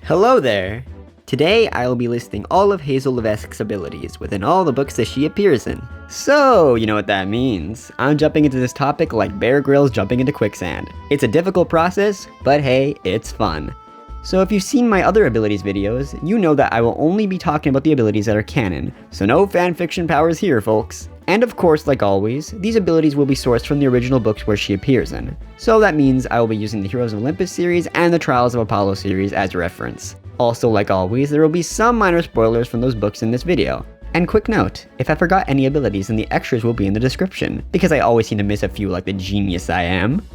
Hello there! Today I will be listing all of Hazel Levesque's abilities within all the books that she appears in. So, you know what that means. I'm jumping into this topic like Bear Grylls jumping into quicksand. It's a difficult process, but hey, it's fun. So if you've seen my other abilities videos, you know that I will only be talking about the abilities that are canon, so no fanfiction powers here, folks. And of course, like always, these abilities will be sourced from the original books where she appears in. So that means I will be using the Heroes of Olympus series and the Trials of Apollo series as reference. Also, like always, there will be some minor spoilers from those books in this video. And quick note, if I forgot any abilities, then the extras will be in the description, because I always seem to miss a few like the genius I am.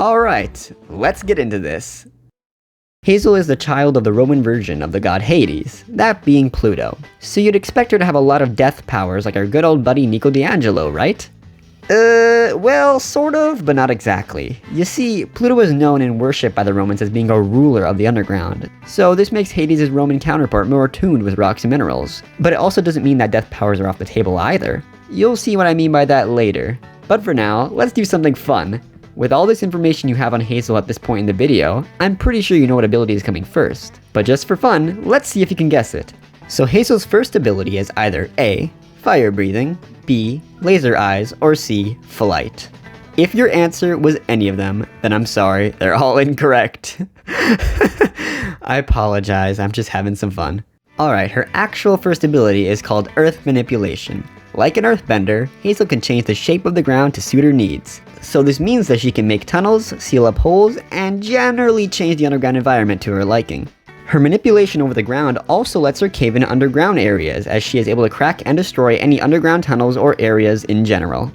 Alright, let's get into this. Hazel is the child of the Roman version of the god Hades, that being Pluto. So you'd expect her to have a lot of death powers like our good old buddy Nico D'Angelo, right? Well, sort of, but not exactly. You see, Pluto was known and worshipped by the Romans as being a ruler of the underground, so this makes Hades' Roman counterpart more attuned with rocks and minerals. But it also doesn't mean that death powers are off the table either. You'll see what I mean by that later. But for now, let's do something fun. With all this information you have on Hazel at this point in the video, I'm pretty sure you know what ability is coming first. But just for fun, let's see if you can guess it. So Hazel's first ability is either A, fire breathing, B, laser eyes, or C, flight. If your answer was any of them, then I'm sorry, they're all incorrect. I apologize, I'm just having some fun. Alright, her actual first ability is called Earth Manipulation. Like an earthbender, Hazel can change the shape of the ground to suit her needs. So this means that she can make tunnels, seal up holes, and generally change the underground environment to her liking. Her manipulation over the ground also lets her cave in underground areas, as she is able to crack and destroy any underground tunnels or areas in general.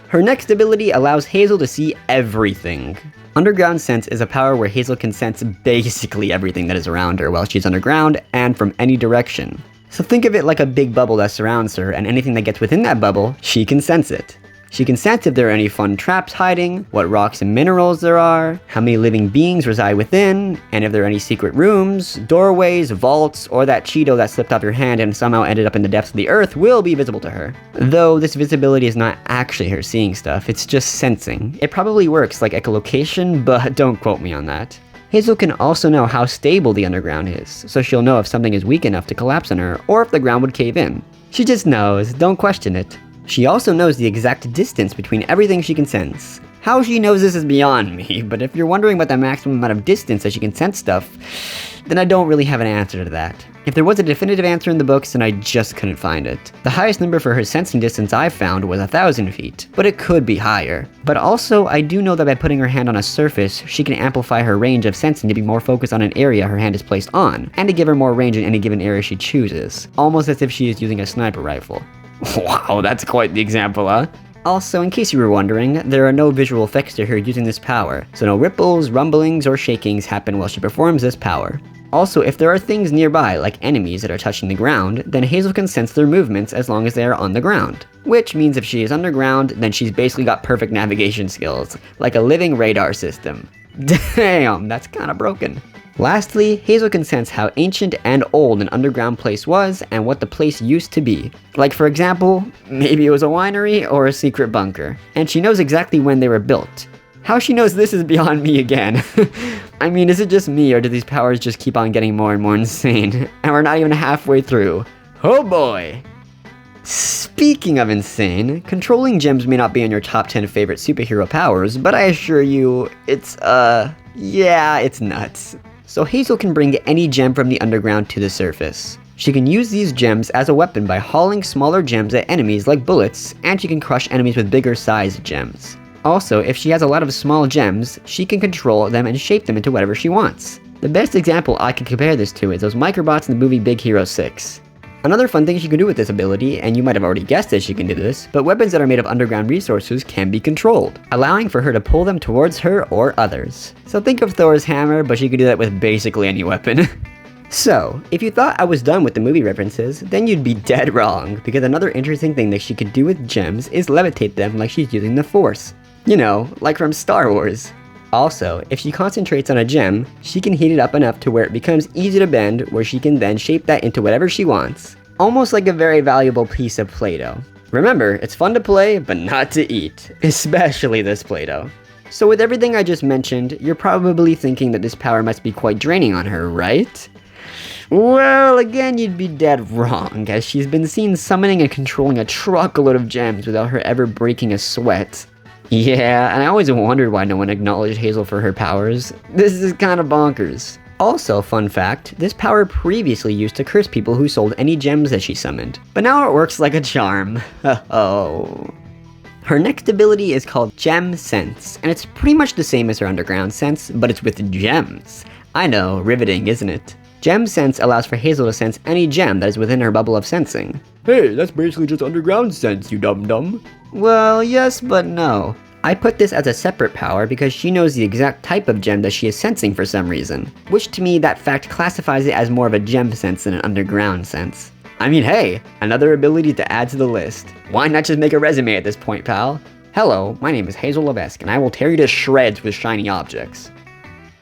Her next ability allows Hazel to see everything. Underground Sense is a power where Hazel can sense basically everything that is around her while she's underground and from any direction. So think of it like a big bubble that surrounds her, and anything that gets within that bubble, she can sense it. She can sense if there are any fun traps hiding, what rocks and minerals there are, how many living beings reside within, and if there are any secret rooms, doorways, vaults, or that Cheeto that slipped off your hand and somehow ended up in the depths of the earth will be visible to her. Though this visibility is not actually her seeing stuff, it's just sensing. It probably works like echolocation, but don't quote me on that. Hazel can also know how stable the underground is, so she'll know if something is weak enough to collapse on her, or if the ground would cave in. She just knows, don't question it. She also knows the exact distance between everything she can sense. How she knows this is beyond me, but if you're wondering about the maximum amount of distance that she can sense stuff, then I don't really have an answer to that. If there was a definitive answer in the books, then I just couldn't find it. The highest number for her sensing distance I've found was 1,000 feet, but it could be higher. But also, I do know that by putting her hand on a surface, she can amplify her range of sensing to be more focused on an area her hand is placed on, and to give her more range in any given area she chooses, almost as if she is using a sniper rifle. Wow, that's quite the example, huh? Also, in case you were wondering, there are no visual effects to her using this power, so no ripples, rumblings, or shakings happen while she performs this power. Also, if there are things nearby, like enemies that are touching the ground, then Hazel can sense their movements as long as they are on the ground. Which means if she is underground, then she's basically got perfect navigation skills, like a living radar system. Damn, that's kinda broken. Lastly, Hazel can sense how ancient and old an underground place was and what the place used to be. Like for example, maybe it was a winery or a secret bunker. And she knows exactly when they were built. How she knows this is beyond me again. I mean, is it just me or do these powers just keep on getting more and more insane? And we're not even halfway through. Oh boy! Speaking of insane, controlling gems may not be on your top 10 favorite superhero powers, but I assure you, it's nuts. So Hazel can bring any gem from the underground to the surface. She can use these gems as a weapon by hauling smaller gems at enemies like bullets, and she can crush enemies with bigger sized gems. Also, if she has a lot of small gems, she can control them and shape them into whatever she wants. The best example I can compare this to is those microbots in the movie Big Hero 6. Another fun thing she can do with this ability, and you might have already guessed that she can do this, but weapons that are made of underground resources can be controlled, allowing for her to pull them towards her or others. So think of Thor's hammer, but she could do that with basically any weapon. So, if you thought I was done with the movie references, then you'd be dead wrong, because another interesting thing that she could do with gems is levitate them like she's using the Force. You know, like from Star Wars. Also, if she concentrates on a gem, she can heat it up enough to where it becomes easy to bend, where she can then shape that into whatever she wants. Almost like a very valuable piece of Play-Doh. Remember, it's fun to play, but not to eat. Especially this Play-Doh. So with everything I just mentioned, you're probably thinking that this power must be quite draining on her, right? Well, again, you'd be dead wrong, as she's been seen summoning and controlling a truckload of gems without her ever breaking a sweat. Yeah, and I always wondered why no one acknowledged Hazel for her powers. This is kinda bonkers. Also, fun fact, this power previously used to curse people who sold any gems that she summoned, but now it works like a charm. Oh. Her next ability is called Gem Sense, and it's pretty much the same as her underground sense, but it's with gems. I know, riveting, isn't it? Gem Sense allows for Hazel to sense any gem that is within her bubble of sensing. Hey, that's basically just underground sense, you dum-dum. Well, yes, but no. I put this as a separate power because she knows the exact type of gem that she is sensing for some reason, which to me that fact classifies it as more of a gem sense than an underground sense. I mean, hey, another ability to add to the list. Why not just make a resume at this point, pal? Hello, my name is Hazel Levesque, and I will tear you to shreds with shiny objects.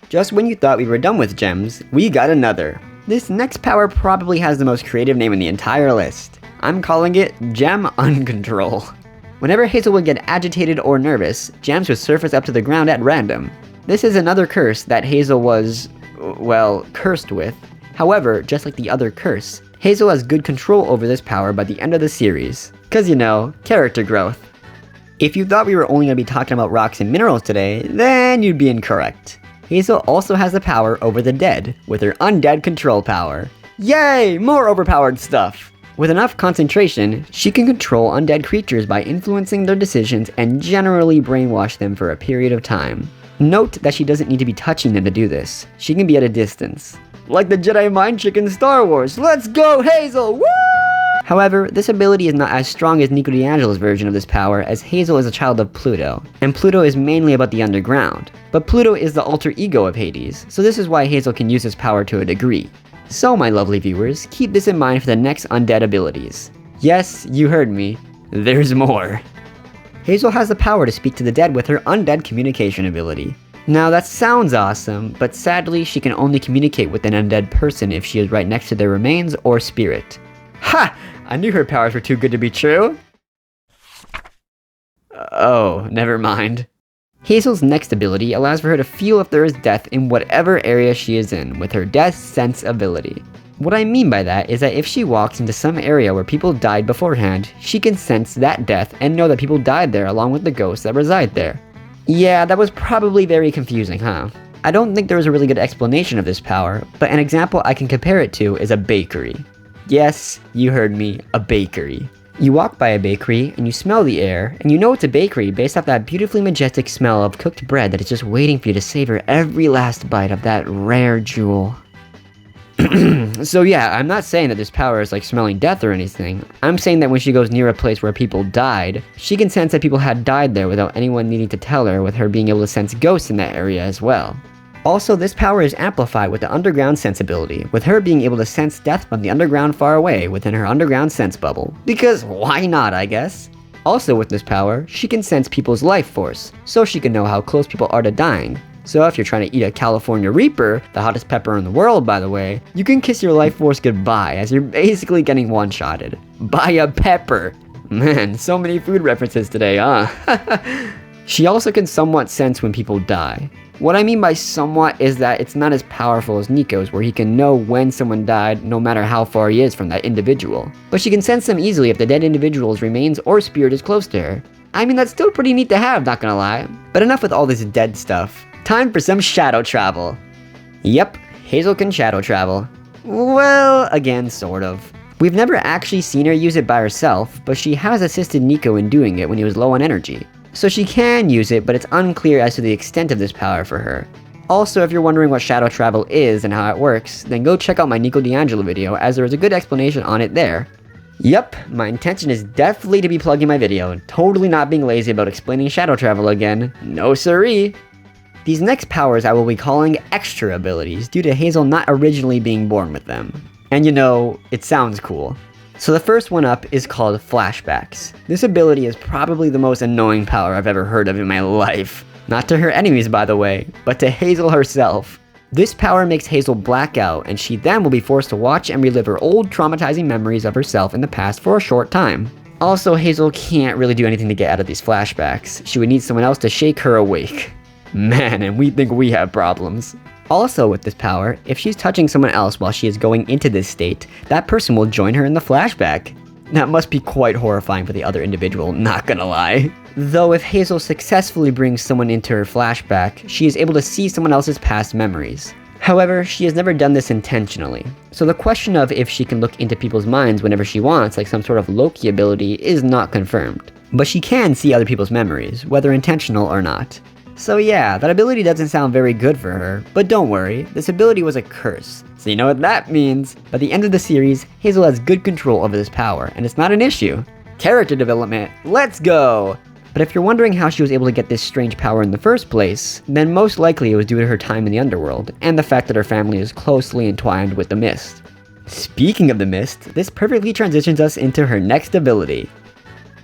Just when you thought we were done with gems, we got another. This next power probably has the most creative name in the entire list. I'm calling it Gem Uncontrol. Whenever Hazel would get agitated or nervous, gems would surface up to the ground at random. This is another curse that Hazel was, well, cursed with. However, just like the other curse, Hazel has good control over this power by the end of the series. Cause you know, character growth. If you thought we were only going to be talking about rocks and minerals today, then you'd be incorrect. Hazel also has the power over the dead, with her Undead Control power. Yay! More overpowered stuff! With enough concentration, she can control undead creatures by influencing their decisions and generally brainwash them for a period of time. Note that she doesn't need to be touching them to do this. She can be at a distance. Like the Jedi mind trick in Star Wars. Let's go, Hazel! Woo! However, this ability is not as strong as NekoDiangelo's version of this power, as Hazel is a child of Pluto, and Pluto is mainly about the underground. But Pluto is the alter ego of Hades, so this is why Hazel can use this power to a degree. So my lovely viewers, keep this in mind for the next undead abilities. Yes, you heard me. There's more. Hazel has the power to speak to the dead with her Undead Communication ability. Now that sounds awesome, but sadly she can only communicate with an undead person if she is right next to their remains or spirit. Ha! I knew her powers were too good to be true. Oh, never mind. Hazel's next ability allows for her to feel if there is death in whatever area she is in with her Death Sense ability. What I mean by that is that if she walks into some area where people died beforehand, she can sense that death and know that people died there along with the ghosts that reside there. Yeah, that was probably very confusing, huh? I don't think there is a really good explanation of this power, but an example I can compare it to is a bakery. Yes, you heard me, a bakery. You walk by a bakery, and you smell the air, and you know it's a bakery based off that beautifully majestic smell of cooked bread that is just waiting for you to savor every last bite of that rare jewel. So yeah, I'm not saying that this power is like smelling death or anything. I'm saying that when she goes near a place where people died, she can sense that people had died there without anyone needing to tell her, with her being able to sense ghosts in that area as well. Also, this power is amplified with the underground sensibility, with her being able to sense death from the underground far away within her underground sense bubble. Because why not, I guess? Also with this power, she can sense people's life force, so she can know how close people are to dying. So if you're trying to eat a California Reaper, the hottest pepper in the world by the way, you can kiss your life force goodbye as you're basically getting one-shotted. By a pepper! Man, so many food references today, huh? She also can somewhat sense when people die. What I mean by somewhat is that it's not as powerful as Neko's, where he can know when someone died no matter how far he is from that individual. But she can sense them easily if the dead individual's remains or spirit is close to her. I mean, that's still pretty neat to have, not gonna lie. But enough with all this dead stuff. Time for some shadow travel. Yep, Hazel can shadow travel. Well, again, sort of. We've never actually seen her use it by herself, but she has assisted Neko in doing it when he was low on energy. So she can use it, but it's unclear as to the extent of this power for her. Also, if you're wondering what shadow travel is and how it works, then go check out my NekoDiangelo video, as there is a good explanation on it there. Yep, my intention is definitely to be plugging my video, totally not being lazy about explaining shadow travel again. No siree! These next powers I will be calling extra abilities, due to Hazel not originally being born with them. And you know, it sounds cool. So the first one up is called Flashbacks. This ability is probably the most annoying power I've ever heard of in my life. Not to her enemies, by the way, but to Hazel herself. This power makes Hazel black out, and she then will be forced to watch and relive her old traumatizing memories of herself in the past for a short time. Also, Hazel can't really do anything to get out of these flashbacks. She would need someone else to shake her awake. Man, and we think we have problems. Also with this power, if she's touching someone else while she is going into this state, that person will join her in the flashback. That must be quite horrifying for the other individual, not gonna lie. Though if Hazel successfully brings someone into her flashback, she is able to see someone else's past memories. However, she has never done this intentionally, so the question of if she can look into people's minds whenever she wants, like some sort of Loki ability, is not confirmed. But she can see other people's memories, whether intentional or not. So yeah, that ability doesn't sound very good for her, but don't worry, this ability was a curse. So you know what that means? By the end of the series, Hazel has good control over this power, and it's not an issue. Character development, let's go! But if you're wondering how she was able to get this strange power in the first place, then most likely it was due to her time in the underworld, and the fact that her family is closely entwined with the mist. Speaking of the mist, this perfectly transitions us into her next ability.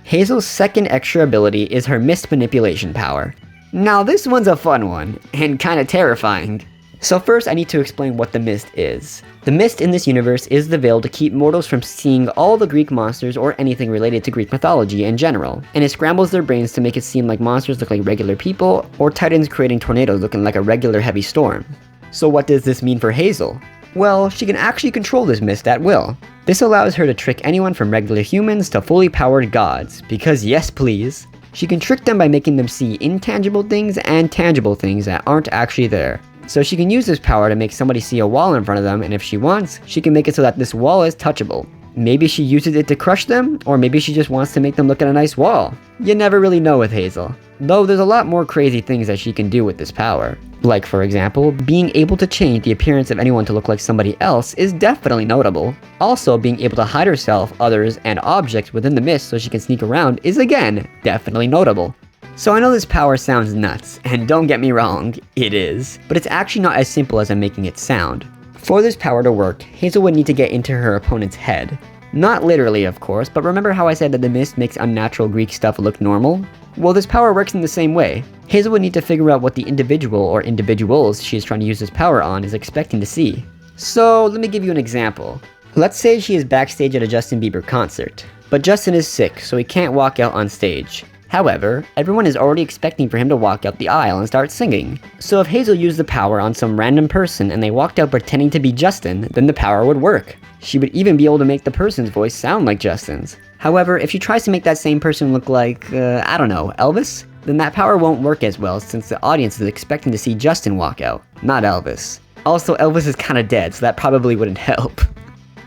Hazel's second extra ability is her mist manipulation power. Now this one's a fun one, and kinda terrifying. So first I need to explain what the mist is. The mist in this universe is the veil to keep mortals from seeing all the Greek monsters or anything related to Greek mythology in general, and it scrambles their brains to make it seem like monsters look like regular people, or titans creating tornadoes looking like a regular heavy storm. So what does this mean for Hazel? Well, she can actually control this mist at will. This allows her to trick anyone from regular humans to fully powered gods, because yes please. She can trick them by making them see intangible things and tangible things that aren't actually there. So she can use this power to make somebody see a wall in front of them, and if she wants, she can make it so that this wall is touchable. Maybe she uses it to crush them, or maybe she just wants to make them look at a nice wall. You never really know with Hazel. Though there's a lot more crazy things that she can do with this power. Like for example, being able to change the appearance of anyone to look like somebody else is definitely notable. Also, being able to hide herself, others, and objects within the mist so she can sneak around is again, definitely notable. So I know this power sounds nuts, and don't get me wrong, it is. But it's actually not as simple as I'm making it sound. For this power to work, Hazel would need to get into her opponent's head. Not literally, of course, but remember how I said that the mist makes unnatural Greek stuff look normal? Well, this power works in the same way. Hazel would need to figure out what the individual or individuals she is trying to use this power on is expecting to see. So let me give you an example. Let's say she is backstage at a Justin Bieber concert, but Justin is sick, so he can't walk out on stage. However, everyone is already expecting for him to walk out the aisle and start singing. So if Hazel used the power on some random person and they walked out pretending to be Justin, then the power would work. She would even be able to make the person's voice sound like Justin's. However, if she tries to make that same person look like, I don't know, Elvis, then that power won't work as well since the audience is expecting to see Justin walk out, not Elvis. Also, Elvis is kinda dead, so that probably wouldn't help.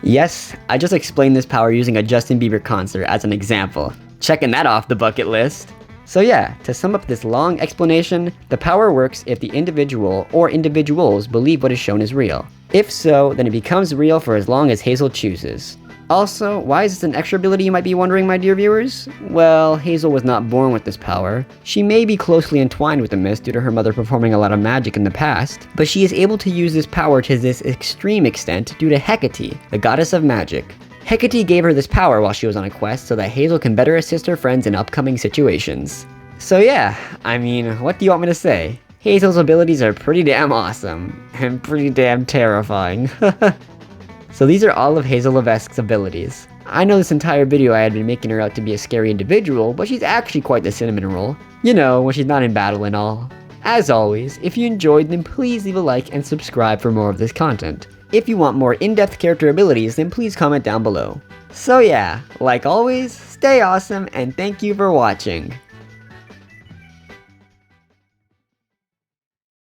Yes, I just explained this power using a Justin Bieber concert as an example. Checking that off the bucket list. So yeah, to sum up this long explanation, the power works if the individual or individuals believe what is shown is real. If so, then it becomes real for as long as Hazel chooses. Also, why is this an extra ability, you might be wondering, my dear viewers? Well, Hazel was not born with this power. She may be closely entwined with the mist due to her mother performing a lot of magic in the past, but she is able to use this power to this extreme extent due to Hecate, the goddess of magic. Hecate gave her this power while she was on a quest so that Hazel can better assist her friends in upcoming situations. So yeah, I mean, what do you want me to say? Hazel's abilities are pretty damn awesome, and pretty damn terrifying. So these are all of Hazel Levesque's abilities. I know this entire video I had been making her out to be a scary individual, but she's actually quite the cinnamon roll. You know, when she's not in battle and all. As always, if you enjoyed, then please leave a like and subscribe for more of this content. If you want more in-depth character abilities, then please comment down below. So yeah, like always, stay awesome and thank you for watching.